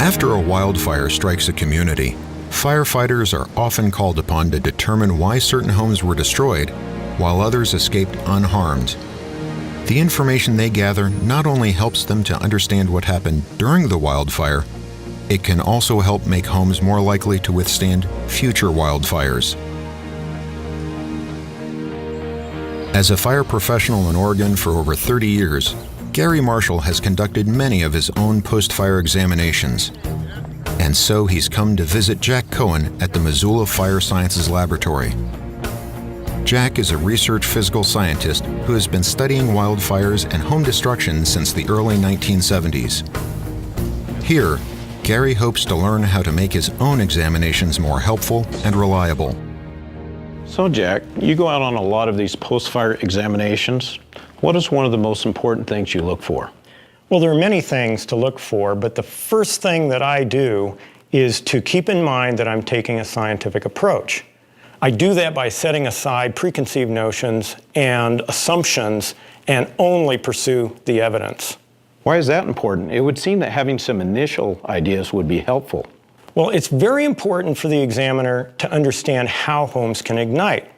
After a wildfire strikes a community, firefighters are often called upon to determine why certain homes were destroyed, while others escaped unharmed. The information they gather not only helps them to understand what happened during the wildfire, it can also help make homes more likely to withstand future wildfires. As a fire professional in Oregon for over 30 years, Gary Marshall has conducted many of his own post-fire examinations. And so he's come to visit Jack Cohen at the Missoula Fire Sciences Laboratory. Jack is a research physical scientist who has been studying wildfires and home destruction since the early 1970s. Here, Gary hopes to learn how to make his own examinations more helpful and reliable. So Jack, you go out on a lot of these post-fire examinations. What is one of the most important things you look for? Well, there are many things to look for, but the first thing that I do is to keep in mind that I'm taking a scientific approach. I do that by setting aside preconceived notions and assumptions and only pursue the evidence. Why is that important? It would seem that having some initial ideas would be helpful. Well, it's very important for the examiner to understand how homes can ignite.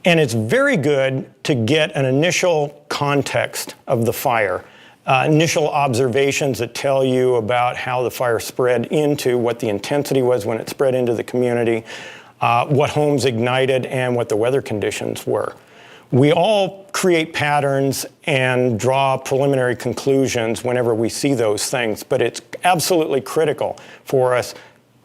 And it's very good to get an initial context of the fire, initial observations that tell you about how the fire spread into, what the intensity was when it spread into the community, what homes ignited, and what the weather conditions were. We all create patterns and draw preliminary conclusions whenever we see those things, but it's absolutely critical for us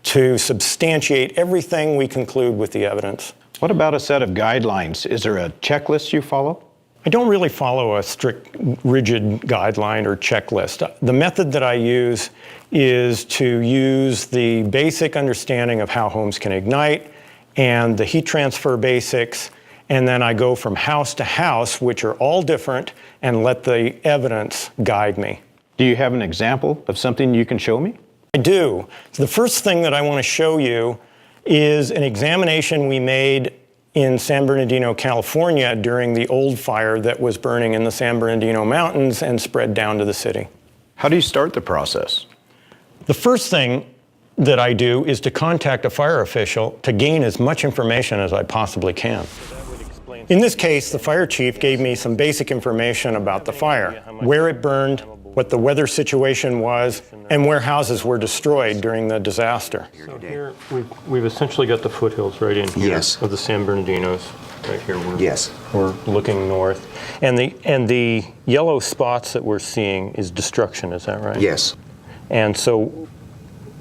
to substantiate everything we conclude with the evidence. What about a set of guidelines? Is there a checklist you follow? I don't really follow a strict, rigid guideline or checklist. The method that I use is to use the basic understanding of how homes can ignite and the heat transfer basics, and then I go from house to house, which are all different, and let the evidence guide me. Do you have an example of something you can show me? I do. So the first thing that I want to show you is an examination we made in San Bernardino, California during the old fire that was burning in the San Bernardino Mountains and spread down to the city. How do you start the process? The first thing that I do is to contact a fire official to gain as much information as I possibly can. In this case, the fire chief gave me some basic information about the fire, where it burned, what the weather situation was, and where houses were destroyed during the disaster. So here we've essentially got the foothills right in here of the San Bernardinos. Right here we're looking north. And the yellow spots that we're seeing is destruction, is that right? Yes. And so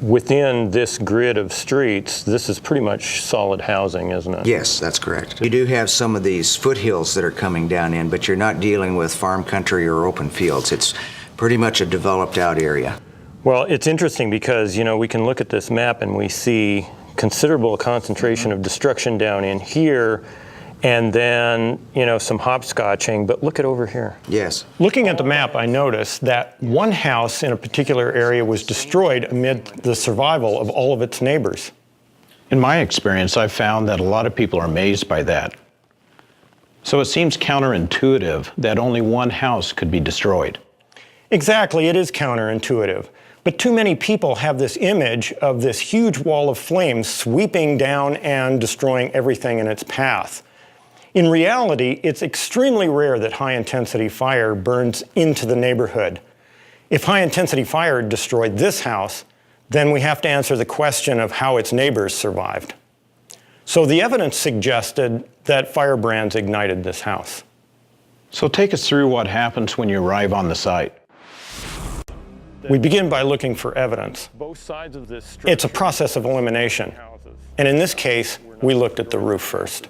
within this grid of streets, this is pretty much solid housing, isn't it? Yes, that's correct. You do have some of these foothills that are coming down in, but you're not dealing with farm country or open fields. It's pretty much a developed out area. Well, it's interesting because, you know, we can look at this map and we see considerable concentration of destruction down in here, and then, you know, some hopscotching, but look at over here. Yes. Looking at the map, I noticed that one house in a particular area was destroyed amid the survival of all of its neighbors. In my experience, I've found that a lot of people are amazed by that. So it seems counterintuitive that only one house could be destroyed. Exactly, it is counterintuitive. But too many people have this image of this huge wall of flames sweeping down and destroying everything in its path. In reality, it's extremely rare that high-intensity fire burns into the neighborhood. If high-intensity fire destroyed this house, then we have to answer the question of how its neighbors survived. So the evidence suggested that firebrands ignited this house. So take us through what happens when you arrive on the site. We begin by looking for evidence. It's a process of elimination. And in this case, we looked at the roof first.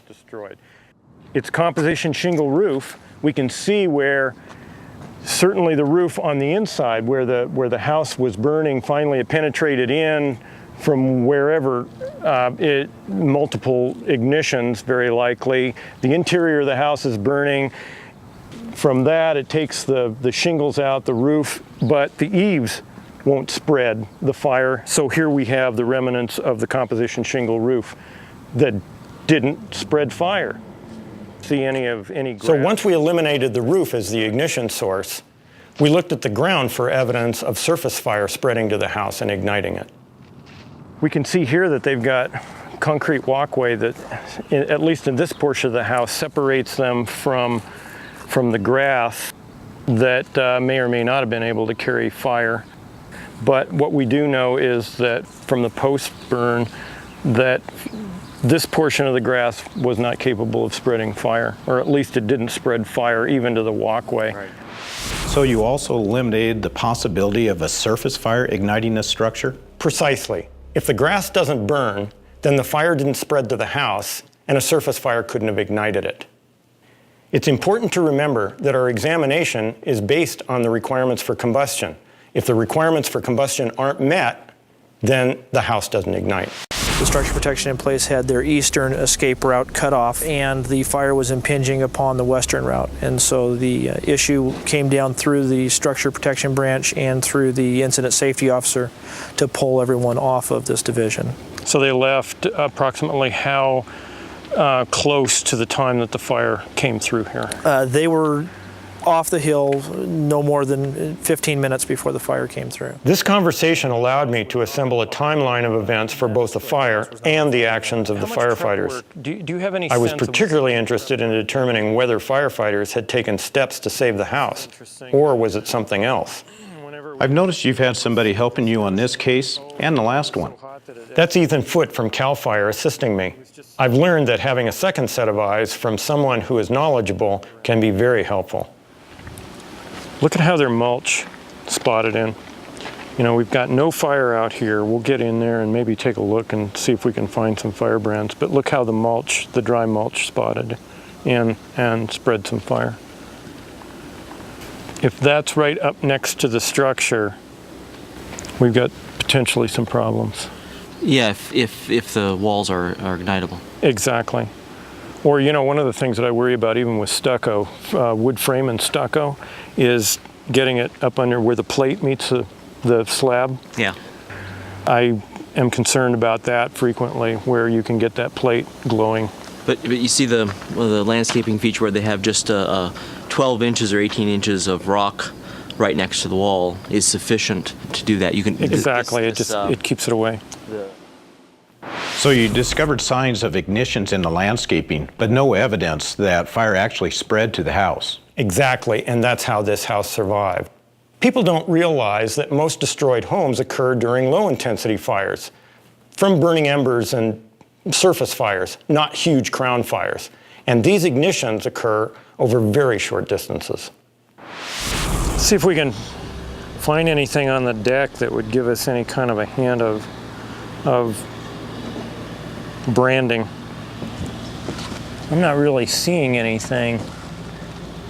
It's composition shingle roof. We can see where certainly the roof on the inside, where the house was burning, finally it penetrated in from wherever, multiple ignitions, very likely. The interior of the house is burning. From that, it takes the shingles out, the roof, but the eaves won't spread the fire. So here we have the remnants of the composition shingle roof that didn't spread fire. See any So once we eliminated the roof as the ignition source, We looked at the ground for evidence of surface fire spreading to the house and igniting it. We can see here that they've got concrete walkway that, at least in this portion of the house, separates them from the grass that may or may not have been able to carry fire. But what we do know is that from the post burn, that this portion of the grass was not capable of spreading fire, or at least it didn't spread fire even to the walkway. Right. So you also eliminated the possibility of a surface fire igniting this structure? Precisely. If the grass doesn't burn, then the fire didn't spread to the house, and a surface fire couldn't have ignited it. It's important to remember that our examination is based on the requirements for combustion. If the requirements for combustion aren't met, then the house doesn't ignite. The structure protection in place had their eastern escape route cut off, and the fire was impinging upon the western route. And so the issue came down through the structure protection branch and through the incident safety officer to pull everyone off of this division. So they left approximately how close to the time that the fire came through here? They were off the hill no more than 15 minutes before the fire came through. This conversation allowed me to assemble a timeline of events for both the fire and the actions of the firefighters. Do you have any I was sense of- particularly interested in determining whether firefighters had taken steps to save the house, or was it something else? I've noticed you've had somebody helping you on this case and the last one. That's Ethan Foote from CAL FIRE assisting me. I've learned that having a second set of eyes from someone who is knowledgeable can be very helpful. Look at how their mulch spotted in. You know, we've got no fire out here. We'll get in there and maybe take a look and see if we can find some firebrands. But look how the mulch, the dry mulch, spotted in and spread some fire. If that's right up next to the structure, we've got potentially some problems. Yeah, if the walls are ignitable. Exactly. Or, you know, one of the things that I worry about even with stucco, wood frame and stucco, is getting it up under where the plate meets the slab. Yeah. I am concerned about that frequently, where you can get that plate glowing. But you see the landscaping feature where they have just 12 inches or 18 inches of rock right next to the wall is sufficient to do that. You can Exactly. It keeps it away. So you discovered signs of ignitions in the landscaping, but no evidence that fire actually spread to the house. Exactly, and that's how this house survived. People don't realize that most destroyed homes occur during low-intensity fires, from burning embers and surface fires, not huge crown fires. And these ignitions occur over very short distances. See if we can find anything on the deck that would give us any kind of a hint of branding. I'm not really seeing anything.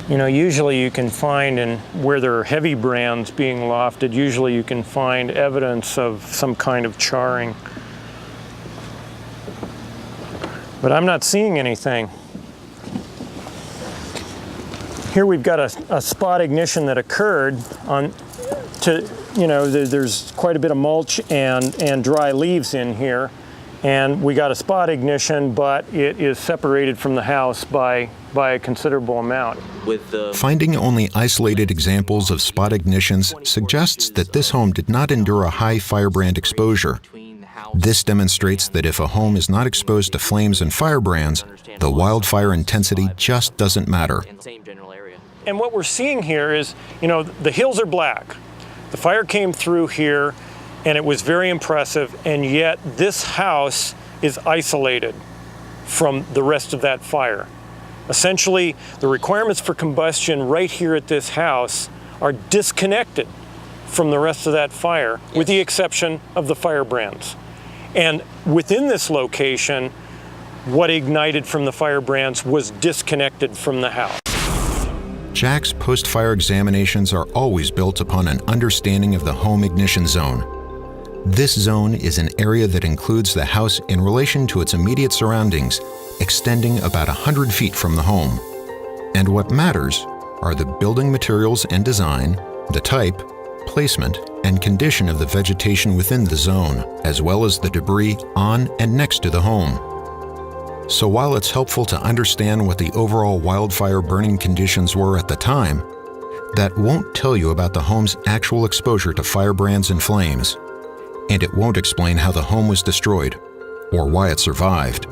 You know, usually you can find, where there are heavy brands being lofted, usually you can find evidence of some kind of charring. But I'm not seeing anything. Here we've got a spot ignition that occurred there's quite a bit of mulch and dry leaves in here. And we got a spot ignition, but it is separated from the house by a considerable amount. Finding only isolated examples of spot ignitions suggests that this home did not endure a high firebrand exposure. This demonstrates that if a home is not exposed to flames and firebrands, the wildfire intensity just doesn't matter. And what we're seeing here is, you know, the hills are black. The fire came through here, and it was very impressive, and yet this house is isolated from the rest of that fire. Essentially, the requirements for combustion right here at this house are disconnected from the rest of that fire, with the exception of the firebrands. And within this location, what ignited from the firebrands was disconnected from the house. Jack's post-fire examinations are always built upon an understanding of the home ignition zone. This zone is an area that includes the house in relation to its immediate surroundings, extending about 100 feet from the home. And what matters are the building materials and design, the type, placement, and condition of the vegetation within the zone, as well as the debris on and next to the home. So while it's helpful to understand what the overall wildfire burning conditions were at the time, that won't tell you about the home's actual exposure to firebrands and flames, and it won't explain how the home was destroyed or why it survived.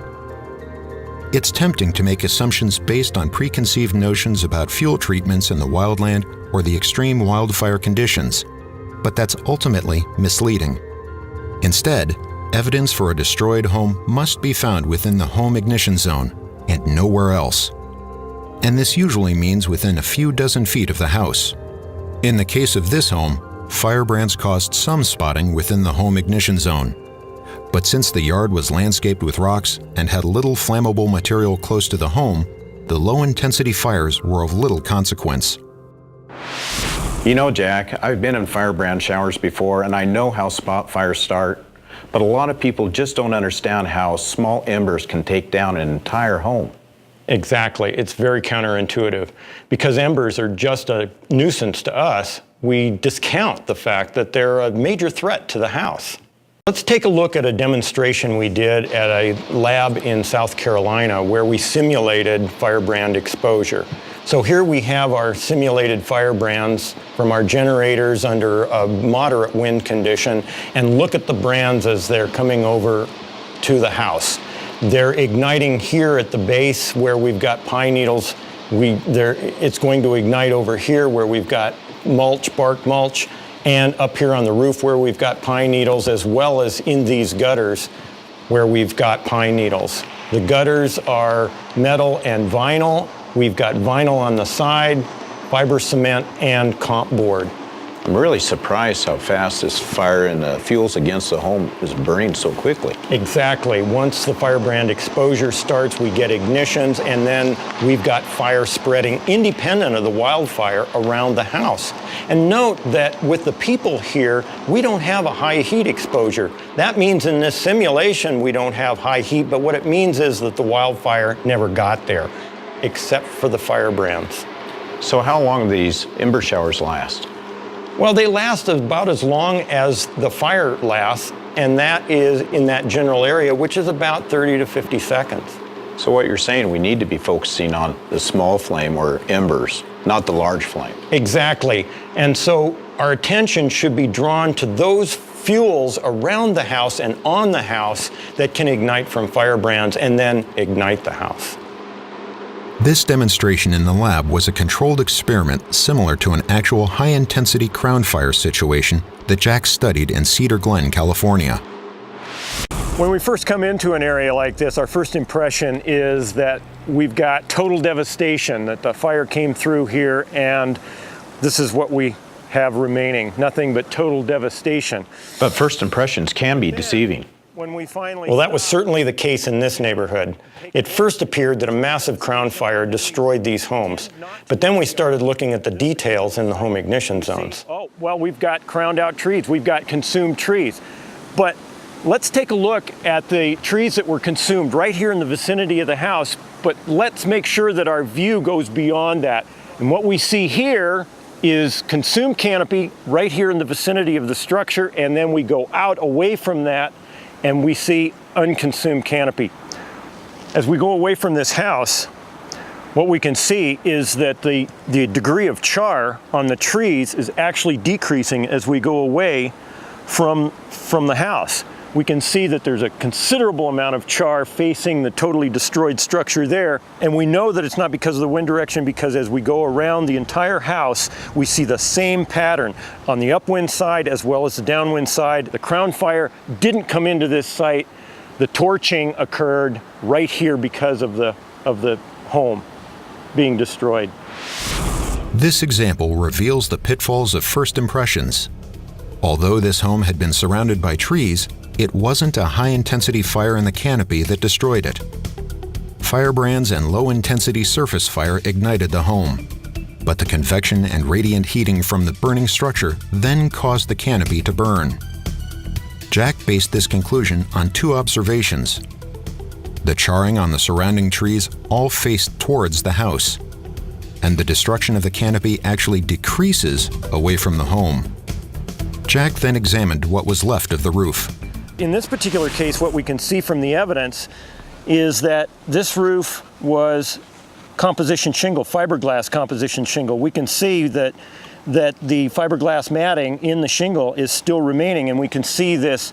It's tempting to make assumptions based on preconceived notions about fuel treatments in the wildland or the extreme wildfire conditions, but that's ultimately misleading. Instead, evidence for a destroyed home must be found within the home ignition zone and nowhere else. And this usually means within a few dozen feet of the house. In the case of this home, firebrands caused some spotting within the home ignition zone. But since the yard was landscaped with rocks and had little flammable material close to the home, the low-intensity fires were of little consequence. You know, Jack, I've been in firebrand showers before, and I know how spot fires start, but a lot of people just don't understand how small embers can take down an entire home. Exactly. It's very counterintuitive. Because embers are just a nuisance to us, we discount the fact that they're a major threat to the house. Let's take a look at a demonstration we did at a lab in South Carolina where we simulated firebrand exposure. So here we have our simulated firebrands from our generators under a moderate wind condition, and look at the brands as they're coming over to the house. They're igniting here at the base where we've got pine needles. It's going to ignite over here where we've got mulch, bark mulch, and up here on the roof where we've got pine needles, as well as in these gutters where we've got pine needles. The gutters are metal and vinyl. We've got vinyl on the side, fiber cement, and comp board. I'm really surprised how fast this fire and the fuels against the home is burning so quickly. Exactly. Once the firebrand exposure starts, we get ignitions, and then we've got fire spreading independent of the wildfire around the house. And note that with the people here, we don't have a high heat exposure. That means in this simulation we don't have high heat, but what it means is that the wildfire never got there, except for the firebrands. So how long do these ember showers last? Well, they last about as long as the fire lasts, and that is in that general area, which is about 30 to 50 seconds. So what you're saying, we need to be focusing on the small flame or embers, not the large flame. Exactly. And so our attention should be drawn to those fuels around the house and on the house that can ignite from firebrands and then ignite the house. This demonstration in the lab was a controlled experiment similar to an actual high-intensity crown fire situation that Jack studied in Cedar Glen, California. When we first come into an area like this, our first impression is that we've got total devastation, that the fire came through here and this is what we have remaining, nothing but total devastation. But first impressions can be deceiving. Well, that was certainly the case in this neighborhood. It first appeared that a massive crown fire destroyed these homes, but then we started looking at the details in the home ignition zones. Oh, well, we've got crowned out trees, we've got consumed trees, but let's take a look at the trees that were consumed right here in the vicinity of the house, but let's make sure that our view goes beyond that. And what we see here is consumed canopy right here in the vicinity of the structure, and then we go out away from that and we see unconsumed canopy. As we go away from this house, what we can see is that the degree of char on the trees is actually decreasing as we go away from the house. We can see that there's a considerable amount of char facing the totally destroyed structure there, and we know that it's not because of the wind direction, because as we go around the entire house, we see the same pattern on the upwind side as well as the downwind side. The crown fire didn't come into this site. The torching occurred right here because of the home being destroyed. This example reveals the pitfalls of first impressions. Although this home had been surrounded by trees, it wasn't a high-intensity fire in the canopy that destroyed it. Firebrands and low-intensity surface fire ignited the home, but the convection and radiant heating from the burning structure then caused the canopy to burn. Jack based this conclusion on two observations. The charring on the surrounding trees all faced towards the house, and the destruction of the canopy actually decreases away from the home. Jack then examined what was left of the roof. In this particular case, what we can see from the evidence is that this roof was composition shingle, fiberglass composition shingle, we can see that the fiberglass matting in the shingle is still remaining, and we can see this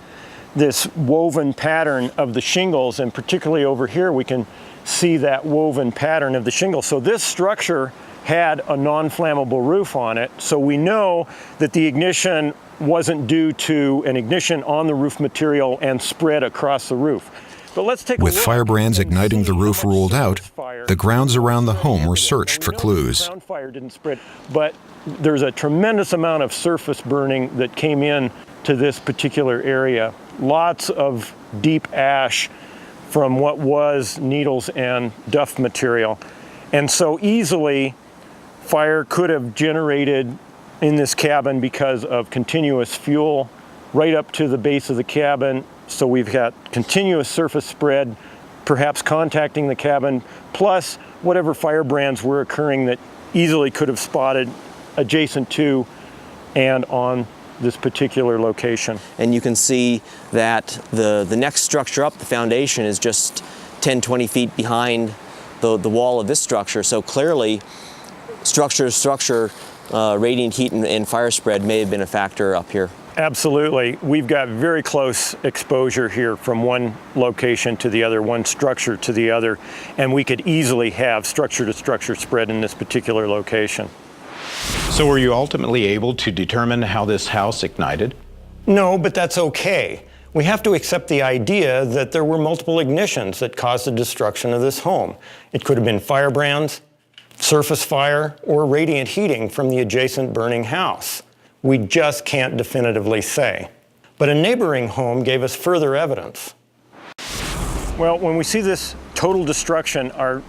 woven pattern of the shingles, and particularly over here we can see that woven pattern of the shingle. So this structure had a non-flammable roof on it, so we know that the ignition wasn't due to an ignition on the roof material and spread across the roof. But let's take a With look firebrands and igniting see the roof how much ruled out, surface fire the grounds around the home were searched for we know clues. ground fire didn't spread, but there's a tremendous amount of surface burning that came in to this particular area. Lots of deep ash from what was needles and duff material. And so easily fire could have generated in this cabin because of continuous fuel right up to the base of the cabin. So we've got continuous surface spread, perhaps contacting the cabin, plus whatever firebrands were occurring that easily could have spotted adjacent to and on this particular location. And you can see that the next structure up, the foundation, is just 10, 20 feet behind the wall of this structure. So clearly, structure to structure, radiant heat and fire spread may have been a factor up here. Absolutely. We've got very close exposure here from one location to the other, one structure to the other, and we could easily have structure to structure spread in this particular location. So were you ultimately able to determine how this house ignited? No, but that's okay. We have to accept the idea that there were multiple ignitions that caused the destruction of this home. It could have been firebrands, surface fire, or radiant heating from the adjacent burning house. We just can't definitively say. But a neighboring home gave us further evidence. Well, when we see this total destruction, our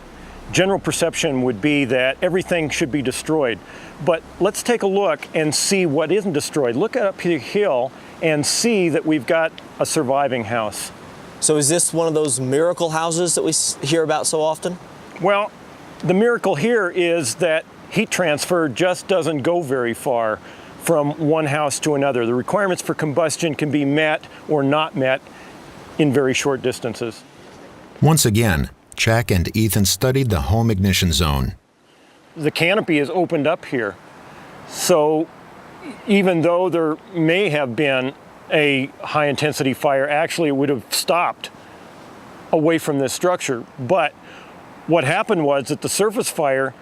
general perception would be that everything should be destroyed. But let's take a look and see what isn't destroyed. Look up the hill and see that we've got a surviving house. So is this one of those miracle houses that we hear about so often? Well, the miracle here is that heat transfer just doesn't go very far from one house to another. The requirements for combustion can be met or not met in very short distances. Once again, Jack and Ethan studied the home ignition zone. The canopy is opened up here. So even though there may have been a high intensity fire, actually it would have stopped away from this structure. But what happened was that the surface fire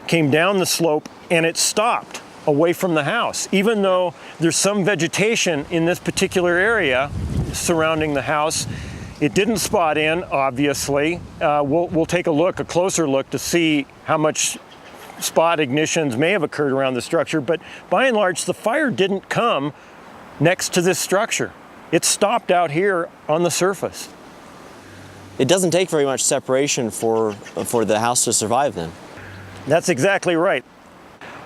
came down the slope and it stopped away from the house. Even though there's some vegetation in this particular area surrounding the house, it didn't spot in, obviously. We'll take a closer look to see how much spot ignitions may have occurred around the structure, but by and large, the fire didn't come next to this structure. It stopped out here on the surface. It doesn't take very much separation for the house to survive then. That's exactly right.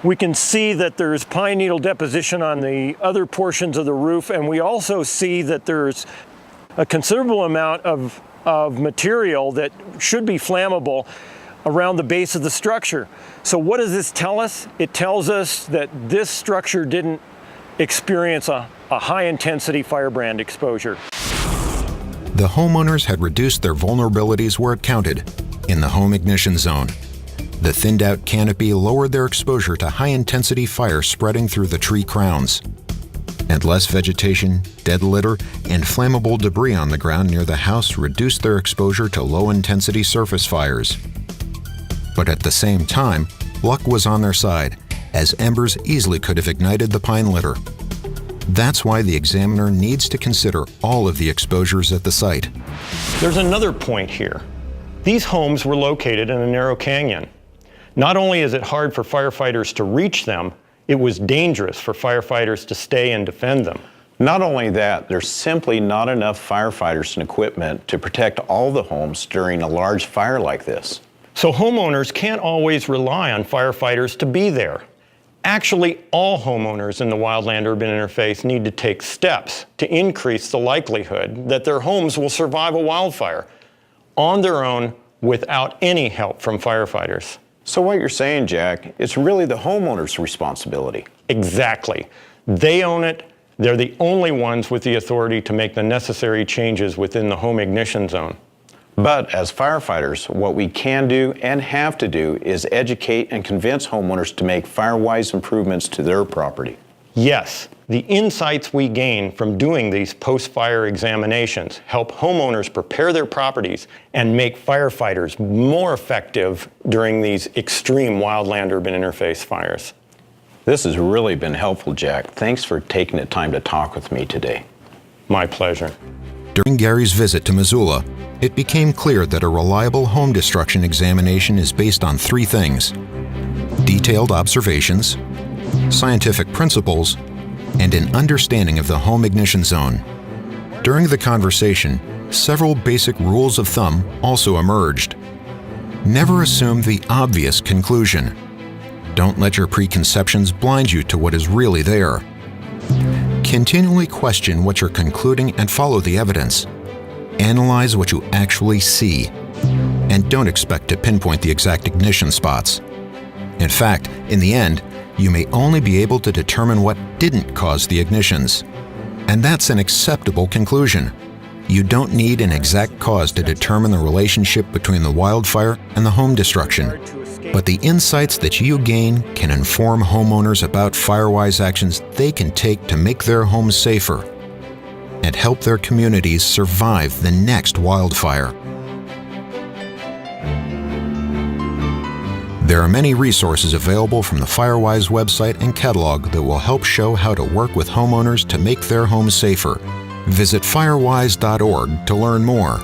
We can see that there's pine needle deposition on the other portions of the roof, and we also see that there's a considerable amount of material that should be flammable around the base of the structure. So what does this tell us? It tells us that this structure didn't experience a high intensity firebrand exposure. The homeowners had reduced their vulnerabilities where it counted, in the home ignition zone. The thinned out canopy lowered their exposure to high intensity fire spreading through the tree crowns. And less vegetation, dead litter, and flammable debris on the ground near the house reduced their exposure to low intensity surface fires. But at the same time, luck was on their side, as embers easily could have ignited the pine litter. That's why the examiner needs to consider all of the exposures at the site. There's another point here. These homes were located in a narrow canyon. Not only is it hard for firefighters to reach them, it was dangerous for firefighters to stay and defend them. Not only that, there's simply not enough firefighters and equipment to protect all the homes during a large fire like this. So homeowners can't always rely on firefighters to be there. Actually, all homeowners in the Wildland Urban Interface need to take steps to increase the likelihood that their homes will survive a wildfire on their own without any help from firefighters. So what you're saying, Jack, it's really the homeowner's responsibility. Exactly. They own it. They're the only ones with the authority to make the necessary changes within the home ignition zone. But as firefighters, what we can do and have to do is educate and convince homeowners to make fire-wise improvements to their property. Yes, the insights we gain from doing these post-fire examinations help homeowners prepare their properties and make firefighters more effective during these extreme wildland urban interface fires. This has really been helpful, Jack. Thanks for taking the time to talk with me today. My pleasure. During Gary's visit to Missoula, it became clear that a reliable home destruction examination is based on three things: detailed observations, scientific principles, and an understanding of the home ignition zone. During the conversation, several basic rules of thumb also emerged. Never assume the obvious conclusion. Don't let your preconceptions blind you to what is really there. Continually question what you're concluding and follow the evidence. Analyze what you actually see. And don't expect to pinpoint the exact ignition spots. In fact, in the end, you may only be able to determine what didn't cause the ignitions. And that's an acceptable conclusion. You don't need an exact cause to determine the relationship between the wildfire and the home destruction. But the insights that you gain can inform homeowners about fire-wise actions they can take to make their homes safer and help their communities survive the next wildfire. There are many resources available from the FireWise website and catalog that will help show how to work with homeowners to make their homes safer. Visit firewise.org to learn more.